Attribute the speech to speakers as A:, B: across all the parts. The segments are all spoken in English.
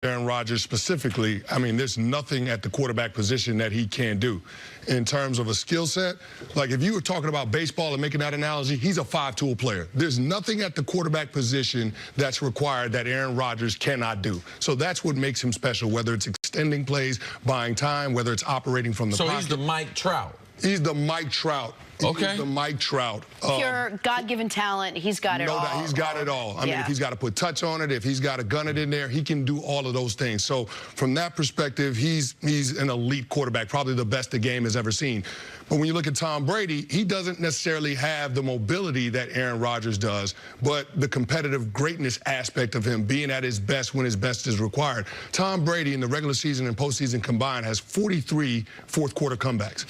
A: Aaron Rodgers specifically, I mean, there's nothing at the quarterback position that he can't do. In terms of a skill set, like if you were talking about baseball and making that analogy, he's a five-tool player. There's nothing at the quarterback position that's required that Aaron Rodgers cannot do. So that's what makes him special, whether it's extending plays, buying time, whether it's operating from the pocket.
B: So he's the Mike Trout.
A: He's the Mike Trout.
B: Okay.
A: He's the Mike Trout.
C: Pure God-given talent. He's got it all.
A: No doubt, he's got it all. I mean, if he's got to put touch on it, if he's got to gun it in there, he can do all of those things. So from that perspective, he's an elite quarterback, probably the best the game has ever seen. But when you look at Tom Brady, he doesn't necessarily have the mobility that Aaron Rodgers does, but the competitive greatness aspect of him being at his best when his best is required. Tom Brady in the regular season and postseason combined has 43 fourth-quarter comebacks.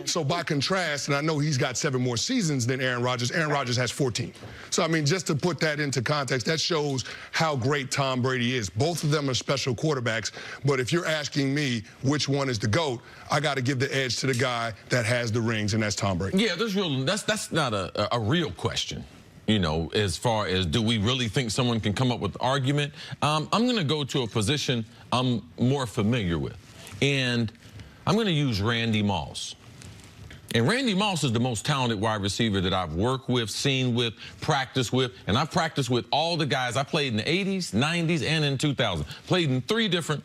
A: So by contrast, and I know he's got 7 more seasons than Aaron Rodgers has 14. So, I mean, just to put that into context, that shows how great Tom Brady is. Both of them are special quarterbacks, but if you're asking me which one is the GOAT, I got to give the edge to the guy that has the rings, and that's Tom Brady.
B: Yeah, that's not a real question. You know, as far as do we really think someone can come up with an argument? I'm going to go to a position I'm more familiar with, and I'm going to use Randy Moss. And Randy Moss is the most talented wide receiver that I've worked with, seen with, practiced with. And I've practiced with all the guys. I played in the 80s, 90s, and in 2000. Played in 3 different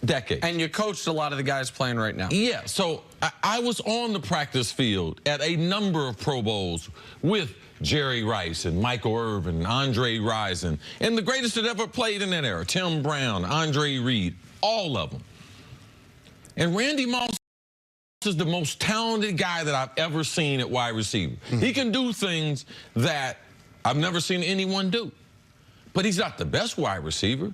B: decades.
D: And you coached a lot of the guys playing right now.
B: Yeah, so I was on the practice field at a number of Pro Bowls with Jerry Rice and Michael Irvin, Andre Rison, and the greatest that ever played in that era, Tim Brown, Andre Reed, all of them. And Randy Moss is the most talented guy that I've ever seen at wide receiver. He can do things that I've never seen anyone do. But he's not the best wide receiver.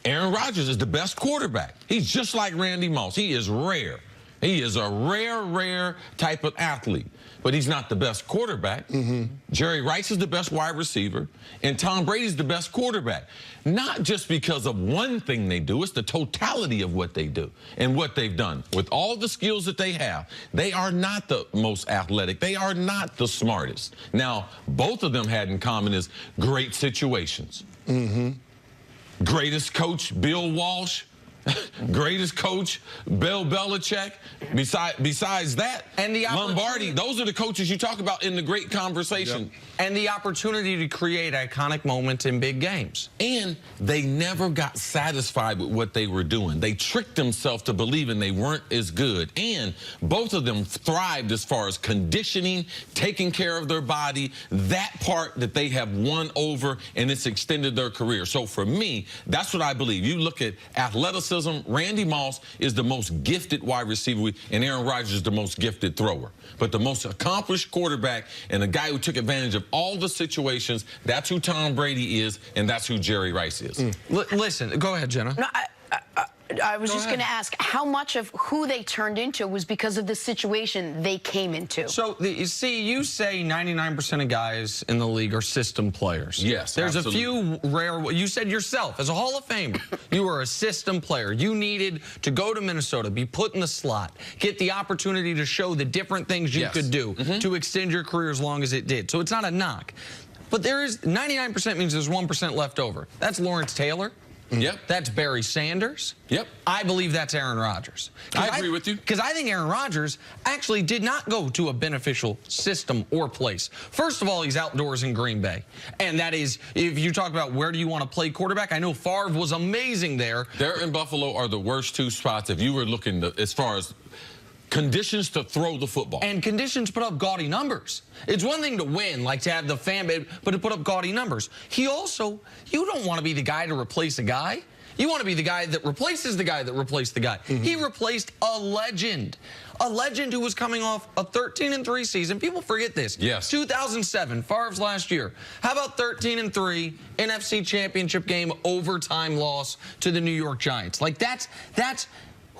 B: Aaron Rodgers is the best quarterback. He's just like Randy Moss. He is rare. He is a rare type of athlete. But he's not the best quarterback. Jerry Rice is the best wide receiver. And Tom Brady's the best quarterback. Not just because of one thing they do. It's the totality of what they do and what they've done. With all the skills that they have, they are not the most athletic. They are not the smartest. Now, both of them had in common is great situations. Greatest coach, Bill Walsh. Greatest coach, Bill Belichick. Besides that, and the Lombardi, those are the coaches you talk about in the great conversation.
D: Yep. And the opportunity to create iconic moments in big games.
B: And they never got satisfied with what they were doing. They tricked themselves to believing they weren't as good. And both of them thrived as far as conditioning, taking care of their body, that part that they have won over, and it's extended their career. So for me, that's what I believe. You look at athleticism, Randy Moss is the most gifted wide receiver, and Aaron Rodgers is the most gifted thrower. But the most accomplished quarterback and the guy who took advantage of all the situations, that's who Tom Brady is, and that's who Jerry Rice is.
D: Listen, go ahead, Jenna.
C: No, I was just going to ask, how much of who they turned into was because of the situation they came into?
D: So, you say 99% of guys in the league are system players.
B: Yes,
D: There's
B: absolutely.
D: a few rare, you said yourself, as a Hall of Famer, you were a system player. You needed to go to Minnesota, be put in the slot, get the opportunity to show the different things you could do to extend your career as long as it did. So it's not a knock. But there is, 99% means there's 1% left over. That's Lawrence Taylor.
B: Yep.
D: That's Barry Sanders.
B: Yep.
D: I believe that's Aaron Rodgers.
B: I agree with you.
D: Because I think Aaron Rodgers actually did not go to a beneficial system or place. First of all, he's outdoors in Green Bay. And that is, if you talk about where do you want to play quarterback, I know Favre was amazing there.
B: There and Buffalo are the worst 2 spots if you were looking to, as far as conditions to throw the football.
D: And conditions put up gaudy numbers. It's one thing to win, like to have the fan base, but to put up gaudy numbers. He also, you don't want to be the guy to replace a guy. You want to be the guy that replaces the guy that replaced the guy. He replaced a legend who was coming off a 13-3 season. People forget this.
B: Yes.
D: 2007, Favre's last year. How about 13-3, NFC Championship game, overtime loss to the New York Giants? Like, that's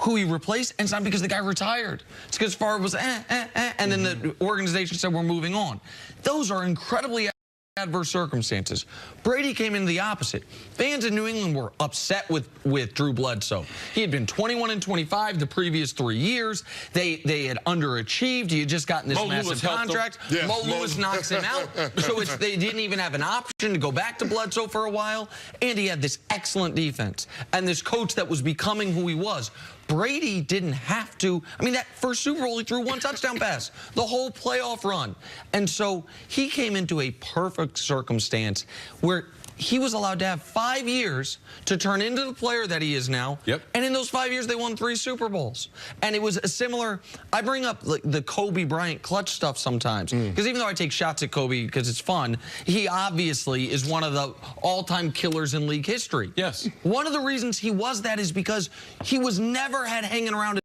D: who he replaced, and it's not because the guy retired. It's because Favre was and then the organization said we're moving on. Those are incredibly adverse circumstances. Brady came into the opposite. Fans in New England were upset with Drew Bledsoe. He had been 21-25 the previous 3 years. They had underachieved. He had just gotten this massive contract.
A: Yeah,
D: Mo Lewis knocks him out. So they didn't even have an option to go back to Bledsoe for a while. And he had this excellent defense and this coach that was becoming who he was. Brady didn't have to. I mean, that first Super Bowl, he threw 1 touchdown pass, the whole playoff run. And so he came into a perfect circumstance where he was allowed to have 5 years to turn into the player that he is now.
B: Yep.
D: And in those 5 years, they won 3 Super Bowls. And it was a similar, I bring up like the Kobe Bryant clutch stuff sometimes. Because even though I take shots at Kobe because it's fun, he obviously is one of the all-time killers in league history.
B: Yes.
D: One of the reasons he was that is because he was never had hanging around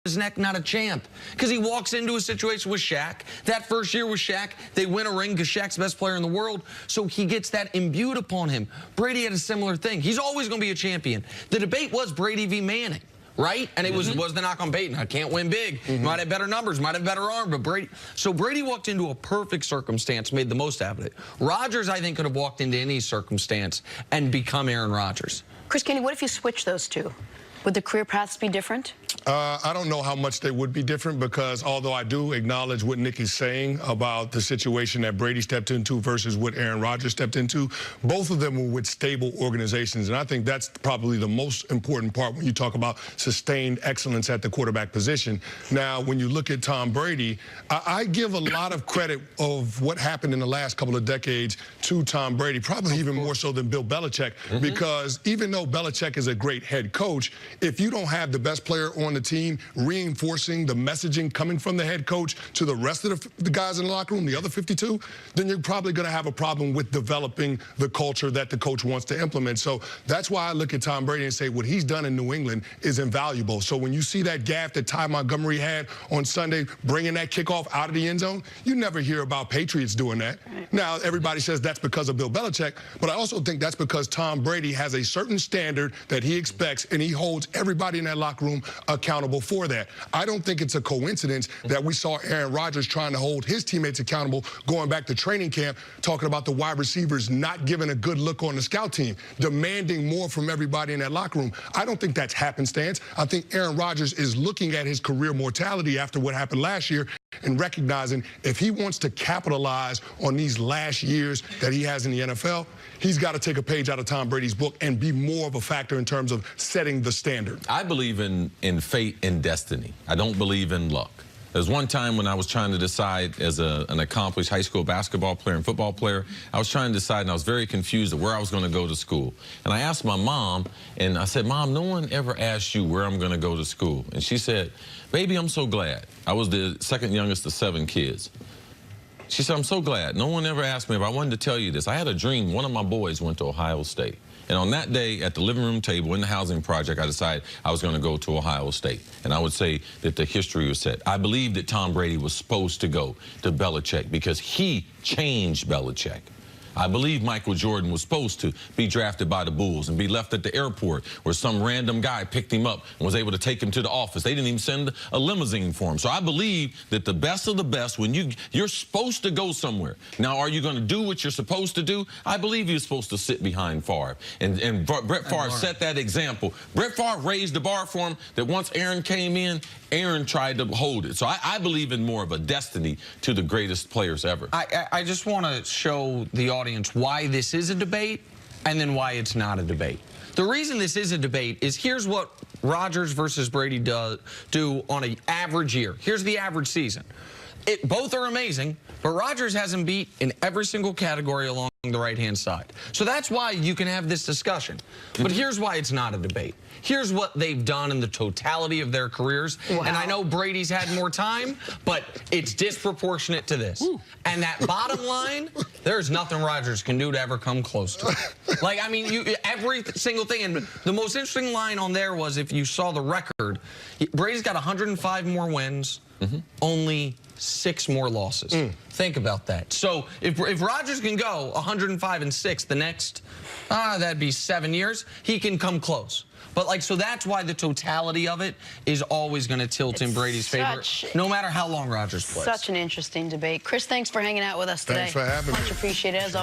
D: his neck, not a champ, because he walks into a situation with Shaq. That first year with Shaq, they win a ring because Shaq's the best player in the world, so he gets that imbued upon him. Brady had a similar thing. He's always going to be a champion. The debate was Brady v. Manning, right? And it was the knock on Peyton. I can't win big. Might have better numbers, might have better arm, but Brady. So Brady walked into a perfect circumstance, made the most out of it. Rodgers, I think, could have walked into any circumstance and become Aaron Rodgers.
C: Chris Canty, what if you switch those two? Would the career paths be different?
A: I don't know how much they would be different because although I do acknowledge what Nick is saying about the situation that Brady stepped into versus what Aaron Rodgers stepped into, both of them were with stable organizations. And I think that's probably the most important part when you talk about sustained excellence at the quarterback position. Now, when you look at Tom Brady, I give a lot of credit of what happened in the last couple of decades to Tom Brady, probably even more so than Bill Belichick, because even though Belichick is a great head coach, if you don't have the best player on the team reinforcing the messaging coming from the head coach to the rest of the guys in the locker room, the other 52, then you're probably going to have a problem with developing the culture that the coach wants to implement. So that's why I look at Tom Brady and say what he's done in New England is invaluable. So when you see that gaffe that Ty Montgomery had on Sunday, bringing that kickoff out of the end zone, you never hear about Patriots doing that. Now, everybody says that's because of Bill Belichick, but I also think that's because Tom Brady has a certain standard that he expects, and he holds everybody in that locker room accountable for that. I don't think it's a coincidence that we saw Aaron Rodgers trying to hold his teammates accountable going back to training camp, talking about the wide receivers not giving a good look on the scout team, demanding more from everybody in that locker room. I don't think that's happenstance. I think Aaron Rodgers is looking at his career mortality after what happened last year and recognizing if he wants to capitalize on these last years that he has in the NFL, he's got to take a page out of Tom Brady's book and be more of a factor in terms of setting the standard.
B: I believe in fate and destiny. I don't believe in luck. There's one time when I was trying to decide as an accomplished high school basketball player and football player, I was trying to decide and I was very confused of where I was going to go to school. And I asked my mom, and I said, Mom, no one ever asked you where I'm going to go to school. And she said, baby, I'm so glad. I was the second youngest of 7 kids. She said, I'm so glad. No one ever asked me if I wanted to tell you this. I had a dream. One of my boys went to Ohio State. And on that day, at the living room table in the housing project, I decided I was going to go to Ohio State. And I would say that the history was set. I believe that Tom Brady was supposed to go to Belichick because he changed Belichick. I believe Michael Jordan was supposed to be drafted by the Bulls and be left at the airport where some random guy picked him up and was able to take him to the office. They didn't even send a limousine for him. So I believe that the best of the best, when you're supposed to go somewhere. Now, are you going to do what you're supposed to do? I believe you're supposed to sit behind Favre. And Brett Favre set that example. Brett Favre raised the bar for him that once Aaron came in, Aaron tried to hold it. So I believe in more of a destiny to the greatest players ever.
D: I just want to show the audience why this is a debate and then why it's not a debate. The reason this is a debate is here's what Rodgers versus Brady do on an average year. Here's the average season. Both are amazing, but Rodgers has him beat in every single category along the right-hand side. So that's why you can have this discussion. But here's why it's not a debate. Here's what they've done in the totality of their careers. Wow. And I know Brady's had more time, but it's disproportionate to this. And that bottom line, there's nothing Rodgers can do to ever come close to it. Like, I mean, every single thing. And the most interesting line on there was, if you saw the record, Brady's got 105 more wins, only 6 more losses. Think about that. So if Rodgers can go 105-6 the next, that'd be 7 years, he can come close. But, like, so that's why the totality of it is always going to tilt in Brady's favor, no matter how long Rodgers plays.
C: Such an interesting debate. Chris, thanks for hanging out with us today.
A: Thanks for having me.
C: Much appreciated, as always.